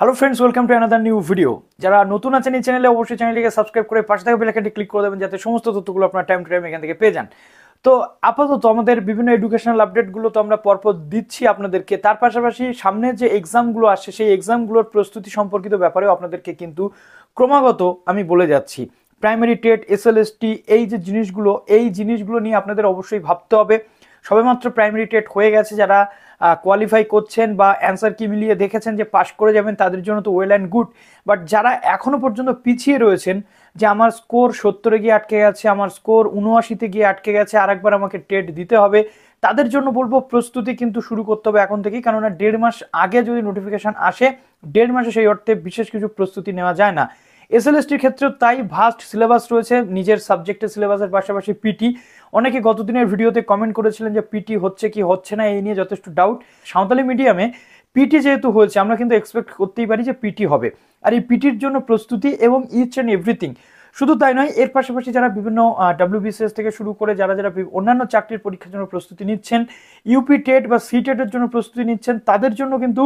Hello friends, welcome to another new video. যারা নতুন আছেন এই চ্যানেলে অবশ্যই চ্যানেলটিকে সাবস্ক্রাইব করে পাশে থাকা বেল আইকনটি ক্লিক করে দেবেন যাতে সমস্ত তথ্যগুলো আপনার টাইম টু টাইম এখান থেকে পেয়ে যান। তো আপাতত আমাদের বিভিন্ন এডুকেশনাল আপডেটগুলো তো আমরা পরপর দিচ্ছি আপনাদেরকে, তার পাশাপাশি সামনে যে এক্সামগুলো আসছে সেই এক্সামগুলোর প্রস্তুতি সম্পর্কিত ব্যাপারেও আপনাদেরকে কিন্তু ক্রমাগত আমি বলে যাচ্ছি। প্রাইমারি টেট, SLST এই যে জিনিসগুলো নিয়ে আপনাদের অবশ্যই ভাবতে হবে। সবেমাত্র প্রাইমারি টেট হয়ে গেছে, যারা কোয়ালিফাই করছেন বা অ্যান্সার কি মিলিয়ে দেখেছেন যে পাস করে যাবেন তাদের জন্য তো ওয়েল অ্যান্ড গুড, বাট যারা এখনো পর্যন্ত পিছিয়ে রয়েছেন যে আমার স্কোর 70-এ গিয়ে আটকে গেছে, আমার স্কোর 79-তে গিয়ে আটকে গেছে, আরেকবার আমাকে টেট দিতে হবে, তাদের জন্য বলবো প্রস্তুতি কিন্তু শুরু করতে হবে এখন থেকেই। কেননা 1.5 মাস আগে যদি নোটিফিকেশন আসে, 1.5 মাসে সেই অর্থে বিশেষ কিছু প্রস্তুতি নেওয়া যায় না। SLSTর ক্ষেত্রেও তাই ভাস্ট সিলেবাস রয়েছে, নিজের সাবজেক্টের সিলেবাসের পাশাপাশি পিটি। অনেকে গতদিনের ভিডিওতে কমেন্ট করেছিলেন যে পিটি হচ্ছে কি হচ্ছে না, এই নিয়ে যথেষ্ট ডাউট। সাঁওতালি মিডিয়ামে পিটি যেহেতু হয়েছে, আমরা কিন্তু এক্সপেক্ট করতেই পারি যে পিটি হবে। আর এই পিটির জন্য প্রস্তুতি এবং ইচ অ্যান্ড এভরিথিং, শুধু তাই নয়, এর পাশাপাশি যারা বিভিন্ন WBCS থেকে শুরু করে যারা অন্যান্য চাকরির পরীক্ষার জন্য প্রস্তুতি নিচ্ছেন, ইউপি টেট বা সিটেটের জন্য প্রস্তুতি নিচ্ছেন, তাদের জন্য কিন্তু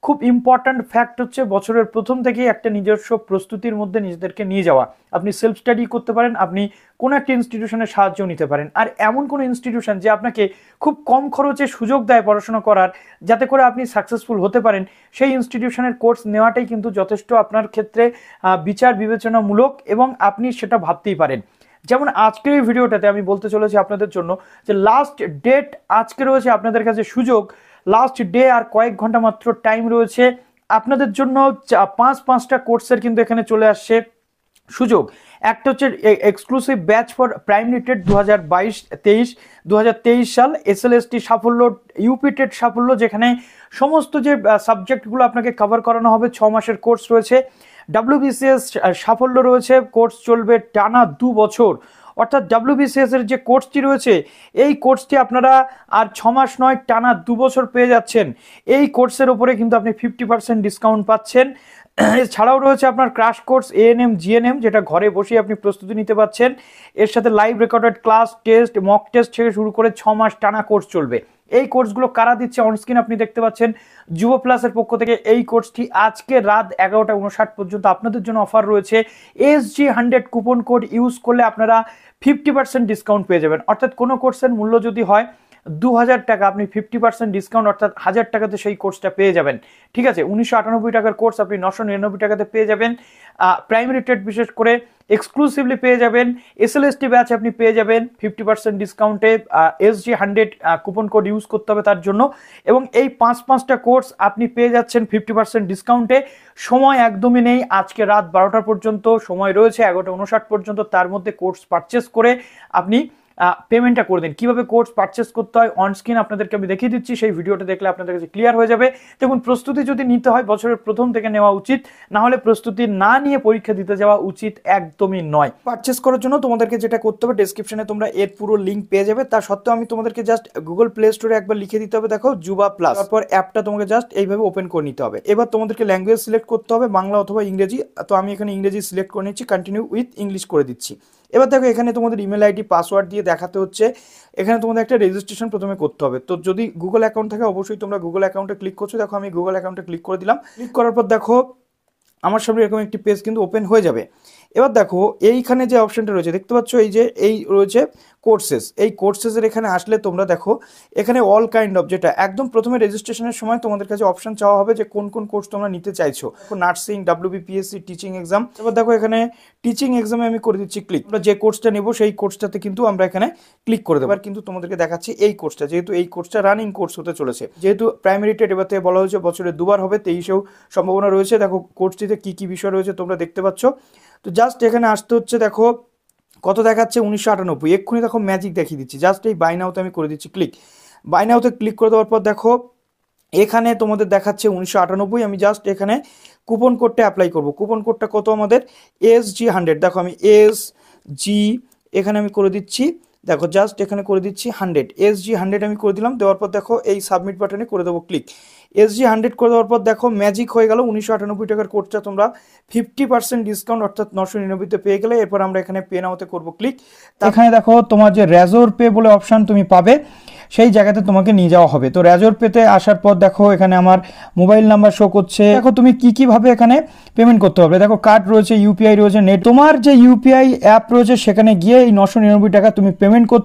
খুব ইম্পর্ট্যান্ট ফ্যাক্ট হচ্ছে বছরের প্রথম থেকেই একটা নিজস্ব প্রস্তুতির মধ্যে নিজেদেরকে নিয়ে যাওয়া। আপনি সেলফ স্টাডি করতে পারেন, আপনি কোনো একটা ইনস্টিটিউশনের সাহায্য নিতে পারেন, আর এমন কোনো ইনস্টিটিউশন যে আপনাকে খুব কম খরচে সুযোগ দেয় পড়াশোনা করার, যাতে করে আপনি সাকসেসফুল হতে পারেন, সেই ইনস্টিটিউশনের কোর্স নেওয়াটাই কিন্তু যথেষ্ট আপনার ক্ষেত্রে বিচার বিবেচনামূলক এবং আপনি সেটা ভাবতেই পারেন। যেমন আজকের এই ভিডিওটাতে আমি বলতে চলেছি আপনাদের জন্য যে লাস্ট ডেট আজকে রয়েছে, আপনাদের কাছে সুযোগ, লাস্ট ডে আর কয়েক ঘন্টা মাত্র টাইম রয়েছে আপনাদের জন্য। পাঁচটা কোর্সের কিন্তু এখানে চলে আসছে সুযোগ। একটা হচ্ছে exclusive batch for primary TET 2022-23 সাল, SLST সাফল্য, ইউপি টেট সাফল্য, যেখানে সমস্ত যে সাবজেক্টগুলো আপনাকে কভার করানো হবে, 6 মাসের কোর্স রয়েছে। WBCS সাফল্য রয়েছে, কোর্স চলবে টানা 2 বছর, অর্থাৎ WBCS এর যে কোর্সটি রয়েছে এই কোর্সটি আপনারা আর 6 মাস নয়, টানা 2 বছর পেয়ে যাচ্ছেন। এই কোর্সের উপরে কিন্তু আপনি 50% ডিসকাউন্ট পাচ্ছেন। এছাড়াও রয়েছে আপনার ক্র্যাশ কোর্স ANM GNM, যেটা ঘরে বসে আপনি প্রস্তুতি নিতে পারছেন। এর সাথে live recorded class, test, mock test থেকে শুরু করে 6 মাস টানা কোর্স চলবে। এই কোর্সগুলো কারা দিচ্ছে অনস্ক্রিন আপনি দেখতে পাচ্ছেন। যুব প্লাসের পক্ষ থেকে এই কোর্সটি আজকে রাত 11টা 59 পর্যন্ত আপনাদের জন্য অফার রয়েছে। SG100 কুপন কোড ইউজ করলে আপনারা 50% ডিসকাউন্ট পেয়ে যাবেন। অর্থাৎ কোনো কোর্সের মূল্য যদি হয় 2000 টাকা, আপনি 50% ডিসকাউন্ট অর্থাৎ 1000 টাকাতে সেই কোর্সটা পেয়ে যাবেন। ঠিক আছে, 1998 টাকার কোর্স আপনি 999 টাকাতে পেয়ে যাবেন। প্রাইমারি টেট বিশেষ করে এক্সক্লুসিভলি পেয়ে যাবেন। SLST ব্যাচ আপনি পেয়ে যাবেন 50% ডিসকাউন্টে। SG100 কুপন কোড ইউজ করতে হবে তার জন্য। এবং এই পাঁচটা কোর্স আপনি পেয়ে যাচ্ছেন 50% ডিসকাউন্টে। সময় একদমই নেই, আজকে রাত 12টা পর্যন্ত সময় রয়েছে, 11টা 59 পর্যন্ত। তার মধ্যে কোর্স পারচেস করে আপনি পেমেন্টটা করে দিন। কিভাবে কোর্স পারচেস করতে হয় অনস্ক্রিন আপনাদেরকে আমি দেখিয়ে দিচ্ছি, সেই ভিডিওটা দেখলে আপনাদের কাছে ক্লিয়ার হয়ে যাবে। দেখুন, প্রস্তুতি যদি নিতে হয় বছরের প্রথম থেকে নেওয়া উচিত, না হলে প্রস্তুতি না নিয়ে পরীক্ষা দিতে যাওয়া উচিত একদমই নয়। পারচেস করার জন্য তোমাদেরকে যেটা করতে হবে, ডেসক্রিপশনে তোমরা এর পুরো লিঙ্ক পেয়ে যাবে। তার সত্ত্বেও আমি তোমাদেরকে জাস্ট গুগল প্লে স্টোরে একবার লিখে দিতে হবে, দেখো যুবা প্লাস, তারপর অ্যাপটা তোমাকে জাস্ট এইভাবে ওপেন করে নিতে হবে। এবার তোমাদেরকে ল্যাঙ্গুয়েজ সিলেক্ট করতে হবে, বাংলা অথবা ইংরেজি। তো আমি এখানে ইংরেজি সিলেক্ট করে নিচ্ছি, কন্টিনিউ উইথ ইংলিশ করে দিচ্ছি। এবার দেখো এখানে তোমাদের ইমেল আইডি পাসওয়ার্ড দিয়ে দেখাতে হচ্ছে। এখানে তোমাদের একটা রেজিস্ট্রেশন প্রথমে করতে হবে। তো যদি গুগল অ্যাকাউন্ট থাকে অবশ্যই তোমরা গুগল অ্যাকাউন্টে ক্লিক করছো। দেখো আমি গুগল অ্যাকাউন্টে ক্লিক করে দিলাম। ক্লিক করার পর দেখো আমার সামনে এরকম একটি পেজ কিন্তু ওপেন হয়ে যাবে। এবার দেখো এইখানে যে অপশনটা রয়েছে দেখতে পাচ্ছ, এই রয়েছে কোর্সেস। এই কোর্সেসের এখানে আসলে তোমরা দেখো এখানে অল কাইন্ড অফ, যেটা একদম প্রথমে রেজিস্ট্রেশনের সময় তোমাদের কাছে অপশন চাওয়া হবে যে কোন কোন কোর্স তোমরা নিতে চাইছো। Nursing, WBPSC, teaching exam. এবার দেখো এখানে টিচিং এক্সামে আমি করে দিচ্ছি ক্লিক। আমরা যে কোর্সটা নেবো সেই কোর্সটাতে কিন্তু আমরা এখানে ক্লিক করে দেবো। এবার কিন্তু তোমাদেরকে দেখাচ্ছি এই কোর্সটা, যেহেতু এই কোর্সটা রানিং কোর্স হতে চলেছে, যেহেতু প্রাইমারি টেট এবার থেকে বলা হয়েছে বছরে 2 বার হবে, 23-এও সম্ভাবনা রয়েছে। দেখো কোর্সটিতে কি কি বিষয় রয়েছে তোমরা দেখতে পাচ্ছ। তো জাস্ট এখানে আসতে হচ্ছে, দেখো কত দেখাচ্ছে 1998। এক্ষুনি দেখো ম্যাজিক দেখিয়ে দিচ্ছি। জাস্ট এই বাই নাওতে আমি করে দিচ্ছি ক্লিক। বাই নাওতে ক্লিক করে দেওয়ার পর দেখো এখানে তোমাদের দেখাচ্ছে 1998। আমি জাস্ট এখানে কুপন কোডটা অ্যাপ্লাই করব। কুপন কোডটা কত আমাদের SG100। দেখো আমি SG এখানে আমি করে দিচ্ছি, দেখো জাস্ট এখানে করে দিচ্ছি 100, SG100 আমি করে দিলাম। দেওয়ার পর দেখো এই সাবমিট বাটনে করে দেবো ক্লিক। SG100 করে দেওয়ার পর দেখো ম্যাজিক হয়ে গেল। 1998 টাকার কোর্সটা তোমরা 50% ডিসকাউন্ট অর্থাৎ 999-তে পেয়ে গেলে। এরপর আমরা এখানে পে নাওতে করবো ক্লিক। এখানে দেখো তোমার যে রেজোর পে বলে অপশান তুমি পাবে। সেই জায়গাতে তোমাকে নিয়ে যাওয়া হবে। তো রেজর পেতে আসার পর দেখো এখানে আমার মোবাইল নাম্বার শো করছে। দেখো তুমি কিভাবে এখানে পেমেন্ট করতে হবে। দেখো কার্ড রয়েছে, ইউপিআই রয়েছে, নেট, তোমার যে ইউপিআই অ্যাপ রয়েছে সেখানে গিয়ে এই 999 টাকা তুমি পেমেন্ট করছো।